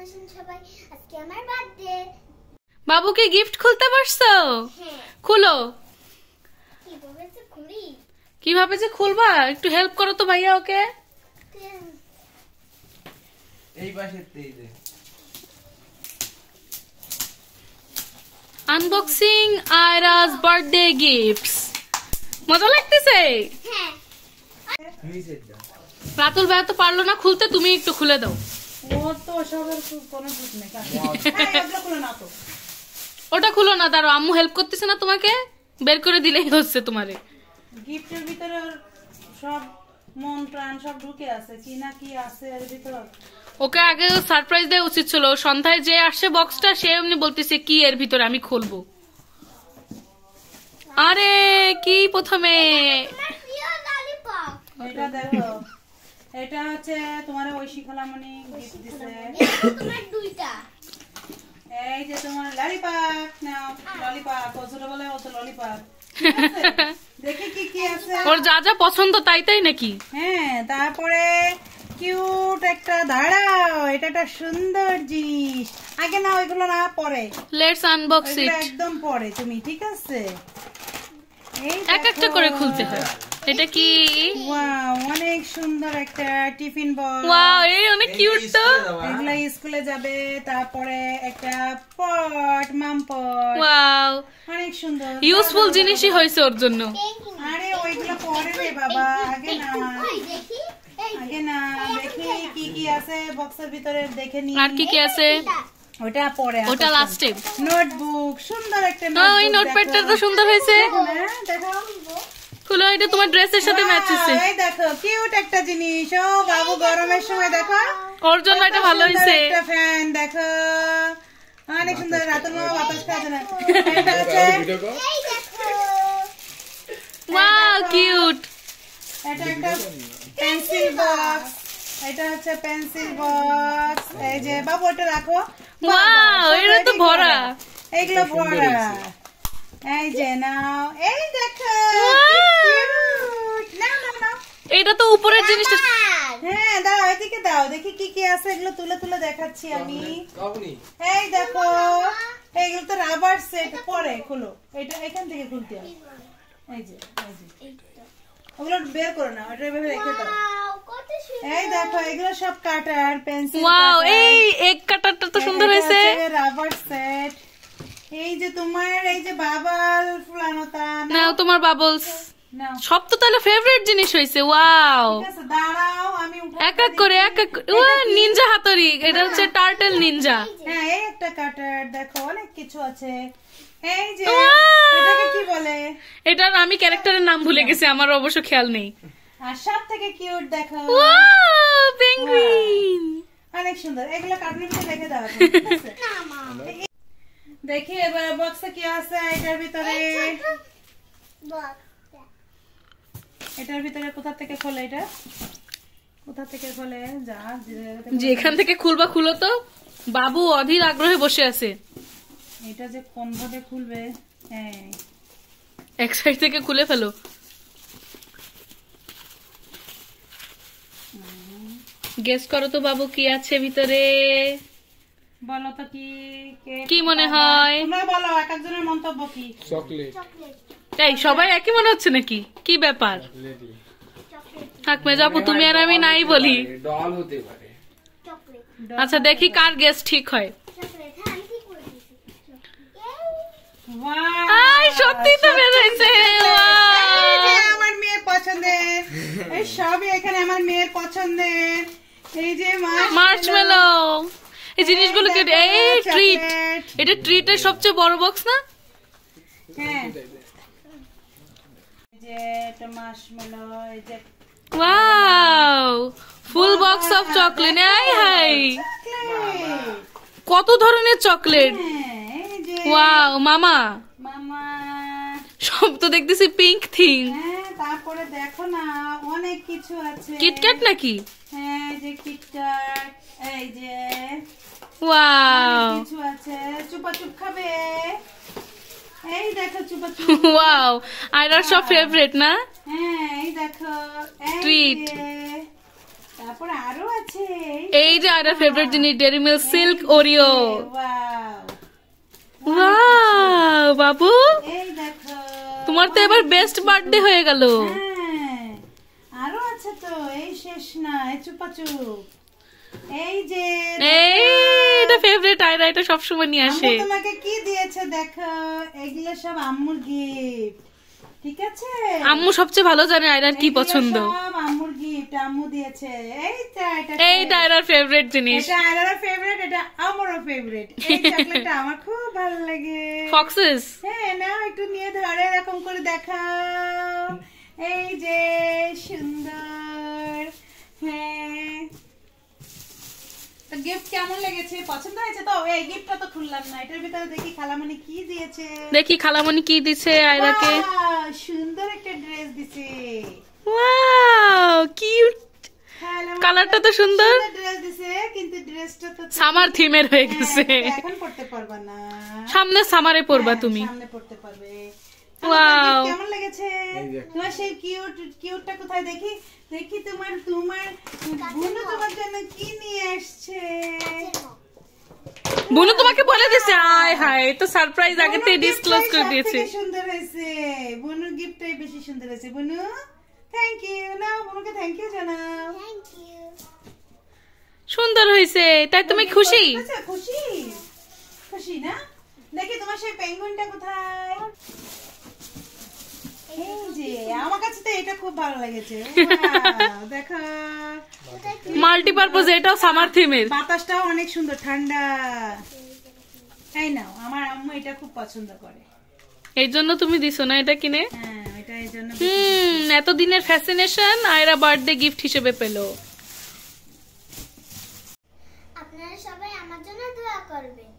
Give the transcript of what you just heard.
আছেন সবাই? আজকে আমার বার্থডে। বাবুকে গিফট খুলতে পারছো? হ্যাঁ। খুলো। কিভাবে যে খুলি? কিভাবে যে খুলবা একটু হেল্প করো তো ভাইয়া ওকে। এই পাশে এই যে আনবক্সিং আয়রা's বার্থডে গিফটস। মজা লাগতেছে? হ্যাঁ। নিচে দাও। রাতুল ভাইয়া তো পারলো না খুলতে, তুমি একটু খুলে দাও। ও তো সবার কোনো ঠিক নেই খুলে না তো। ওটা খুলো না, দাঁড়াও আম্মু হেল্প করতেছে না তোমাকে, বের করে দিলেই হচ্ছে তোমারে। গিফটের ভিতরে সব মন প্রাণ সব ঢুকে আছে, কি না কি আছে এর ভিতরে। ওকে আগে সারপ্রাইজ দেওয়া উচিত ছিল। সন্ধ্যায় যে আসছে বক্সটা সে এমনি বলতেছে কি এর ভিতরে, আমি খুলবো। আরে কি প্রথমে এটা দেখো, এটা হচ্ছে তোমার ঐশী খালামণি গিফট দিছে। তোমার দুইটা। এই যে তোমার ললিপপ নাও, ললিপপ ও ছোট বলে ও তো ললিপপ। দেখি কি কি আছে। ওর যা যা পছন্দ তাই তাই নাকি? হ্যাঁ, তারপরে কিউট একটা, দাঁড়াও এটা একটা সুন্দর জিনিস। আগে না ওইগুলো না, পরে লেটস আনবক্স ইট। ওইগুলো একদম পরে তুমি, ঠিক আছে? এই এক একটা করে খুলতে হয়। এটা কি? ওয়াও, অনেক সুন্দর একটা টিফিন বক্স। ওয়াও, এই অনেক কিউট তো। এগুলা স্কুলে যাবে। তারপরে একটা পট, মাম পট, ওয়াও, অনেক সুন্দর ইউজফুল জিনিসই হয়েছে ওর জন্য। আরে ওইগুলো পরে রে বাবা, আগে না দেখি। আগে না দেখি কি কি আছে বক্সের ভিতরে, দেখে নি। আর কি কি আছে? ওটা পরে, ওটা লাস্টে। নোটবুক, সুন্দর একটা ওই নোটপ্যাডটা তো সুন্দর হয়েছে। দেখো, খুলো, এটা তোমার ড্রেসের সাথে ম্যাচ হচ্ছে। এই দেখো কিউট একটা জিনিস। ও বাবু গরমের সময় দেখো ওর জন্য এটা ভালো হয়েছে। একটা ফ্যান দেখো, অনেক সুন্দর। রাতের মামা বাতাস খাচ্ছে না। এটা হচ্ছে, এই দেখো। Wow cute. এটা একটা পেন্সিল বক্স। এটা হচ্ছে পেন্সিল বক্স। এই যে বাবু ওটা রাখো। ওয়াও, এটা তো ভরা। এইগুলো ভরা। এই যে নাও, এই দেখো নাও নাও নাও। এটা তো উপরের জিনিসটা। হ্যাঁ দাও, এদিকে দাও, দেখি কি কি আছে। এগুলো তুলে তুলে দেখাচ্ছি আমি। কাউনি এই দেখো, এইগুলো তো রাবার সেট। পরে খুলো, এটা এখান থেকে খুলতে হবে। এই যে ওগুলো বের করো না, ওটা এভাবে রেখে দাও। ওয়াও, কত সুন্দর। এই দেখো, এগুলো সব কাটার, পেন্সিল। ওয়াও, এই এক কাটারটা তো সুন্দর হয়েছে। Rubber set. এই যে তোমার এই যে বাবল ফুলানোটা নাও তোমার বাবলস। নাও। সব তো তাহলে ফেভারিট জিনিস হয়েছে। ওয়াও, ঠিক আছে, দাঁড়াও আমি এক এক করে এক এক। ও নিনজা হাতুড়ি, এটা হচ্ছে টার্টল নিনজা। হ্যাঁ, এই একটা কাটার, দেখো অনেক কিছু আছে। এই যে Wow! এটাকে কি বলে? এটার আমি ক্যারেক্টারের নাম ভুলে গেছি, আমার অবশ্য খেয়াল নেই। আর সব থেকে কিউট দেখো, ওয়াও, পেঙ্গুইন। অনেক সুন্দর। এগুলো কার্টুনের ভিতরে রেখে দাও এখন, ঠিক আছে? দেখি এবার বক্সে কি আছে এটার ভিতরে। এটার ভিতরে কোথা থেকে খোলে? এটা কোথা থেকে খোলে? যা যে এখান থেকে খুলবা খুলো তো। বাবু অধীর আগ্রহে বসে আছে। এটা যে কোন ভাবে খুলবে? হ্যাঁ, এক সাইড থেকে খুলে ফেলো। গেস করো তো বাবু কি আছে ভিতরে। বলো তো কি কি মনে হয়? তোমরা বলো, এক একজনের মন্তব্য কি। চকলেট এই সবাই একই মনে হচ্ছে নাকি? কি ব্যাপার? থাক মেজাপু, তুমি আর আমি নাই বলি। ডল হতে পারে। আচ্ছা দেখি কার গেস ঠিক হয়। Wow! আই সত্যি তো বের হয়েছে। এই যে আমার মেয়ের পছন্দের, এই সবই এখানে আমার মেয়ের পছন্দের। এই যে মার্শমেলো, এই জিনিসগুলো কি? এই ট্রিট, এটা ট্রিটের সবচেয়ে বড় বক্স না? হ্যাঁ, এই যে এটা মার্শমেলো। এই যে wow, full box of chocolate. আই হাই, চকলেট। কত ধরনের চকলেট। হ্যাঁ, এই যে ওয়াও মামা, মামা। সব তো দেখতেছি পিঙ্ক থিং। হ্যাঁ, তারপরে দেখো না অনেক কিছু আছে। কিটক্যাট নাকি? হ্যাঁ, এই যে কিটক্যাট। এই যে ওয়াও কিছু আছে। চুপা চুপ খাবে। এই দেখো চুপা চুপ। ওয়াও, আয়রার সব ফেভারিট না? হ্যাঁ, এই দেখো, এই Treat. যে। তারপরে আরো আছে, এই এই যে আয়রার ফেভারিট জিনিস dairy milk silk Oreo. Wow, wow বাবু, এই দেখো। তোমার তো এবার বেস্ট বার্থডে হয়ে গেল। হ্যাঁ, আরো আছে তো, এই শেষ না, এই চুপাচুপ। এই যে এই এটা ফেভারিট আয়রা, এটা সবসময় নিয়ে আসে। আম্মু তোমাকে কি দিয়েছে দেখো, এগুলো সব আম্মুর গিফট, ঠিক আছে? আম্মু সবচেয়ে ভালো জানে আয়রার কি এগুলো পছন্দ। সব আম্মুর গিফট, আম্মু দিয়েছে। এইটা এইটা আয়রার ফেভারিট জিনিস। এটা আয়রার ফেভারিট, এটা আমারও ফেভারিট। এই চকলেটটা আমার খুব ভালো লাগে। ফক্সেস। হ্যাঁ, নাও একটু নিয়ে ধরে এরকম করে দেখাও। এই যে সুন্দর। হ্যাঁ, তো গিফট কেমন লেগেছে? পছন্দ হয়েছে তো? এই গিফটটা তো খুললাম না, এটার ভিতরে দেখি খালামণি কি দিয়েছে। দেখি খালামণি কি দিছে আয়রাকে। বাহ, সুন্দর একটা ড্রেস দিছে। ওয়াও কিউট, খালামণি কালারটা তো সুন্দর। ড্রেস দিছে, কিন্তু ড্রেসটা তো সামার থিমের হয়ে হ্যাঁ, গেছে। এখন পড়তে পারবা না, সামনে সামারে পরবা হ্যাঁ, তুমি। সামনে পড়তে পারবে। Wow. তোমার কেমন লেগেছে? এই যে। তোমার সেই কিউটটা কোথায় দেখি? দেখি তোমার বুনু তোমার জন্য কি নিয়ে আসছে। বুনু তোমাকে বলে দিছে? আয় হায়, তো সারপ্রাইজ আগেতে বুনুর ডিসক্লোজ gift-টাই করে সব দিয়েছে। থেকে সুন্দর হয়েছে। বুনুর গিফটটাই বেশি সুন্দর হয়েছে। বুনু থ্যাংক ইউ, নাও বুনুকে থ্যাংক ইউ জানাও। Thank you. সুন্দর হয়েছে, তাই তুমি খুশি? আচ্ছা, খুশি খুশি না? দেখি তোমার সেই পেঙ্গুইনটা কোথায়? এই যে, আমার কাছে তো এটা খুব ভালো লেগেছে। Wow, দেখো মাল্টিপারপোজ, এটাও সামার থিমের। বাতাসটাও অনেক সুন্দর, ঠান্ডা। এই নাও, আমার আম্মু এটা খুব পছন্দ করে। এই জন্য তুমি দিছো না এটা কিনে? হ্যাঁ, এটা এই জন্য। এতদিনের ফ্যাসিনেশন আয়রা বার্থডে গিফট হিসেবে পেলো। আপনারা সবাই আমার জন্য দোয়া করবেন।